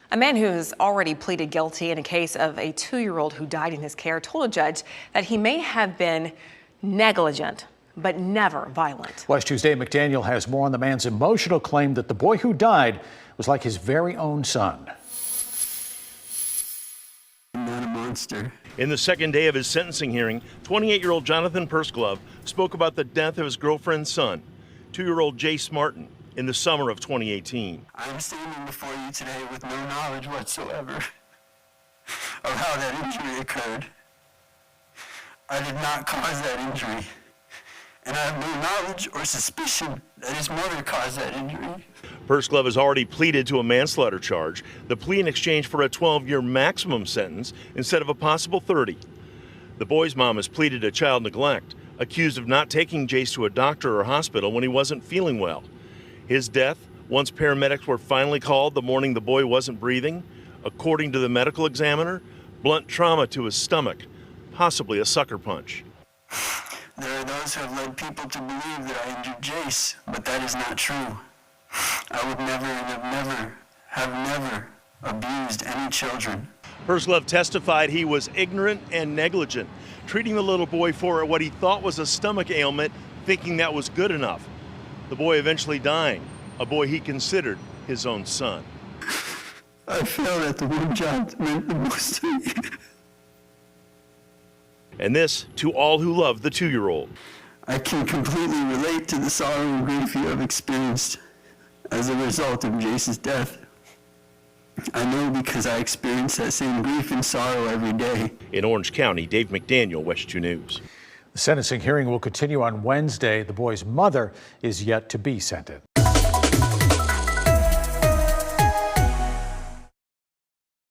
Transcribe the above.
A man who has already pleaded guilty in a case of a 2-year-old who died in his care told a judge that he may have been negligent, but never violent. West Tuesday, McDaniel has more on the man's emotional claim that the boy who died was like his very own son. I'm not a monster. In the second day of his sentencing hearing, 28-year-old Jonathan Pursglove spoke about the death of his girlfriend's son, 2-year-old Jace Martin, in the summer of 2018. I'm standing before you today with no knowledge whatsoever of how that injury occurred. I did not cause that injury, and I have no knowledge or suspicion that his mother caused that injury. Pursglove has already pleaded to a manslaughter charge, the plea in exchange for a 12-year maximum sentence instead of a possible 30. The boy's mom has pleaded to child neglect, accused of not taking Jace to a doctor or hospital when he wasn't feeling well. His death, once paramedics were finally called the morning the boy wasn't breathing, according to the medical examiner, blunt trauma to his stomach, possibly a sucker punch. There are those who have led people to believe that I injured Jace, but that is not true. I would never and have never abused any children. Pursglove testified he was ignorant and negligent, treating the little boy for what he thought was a stomach ailment, thinking that was good enough. The boy eventually dying, a boy he considered his own son. I failed at the one job that meant the most to me. And this to all who love the 2-year-old. I can completely relate to the sorrow and grief you have experienced as a result of Jace's death. I know because I experience that same grief and sorrow every day. In Orange County, Dave McDaniel, West 2 News. The sentencing hearing will continue on Wednesday. The boy's mother is yet to be sentenced.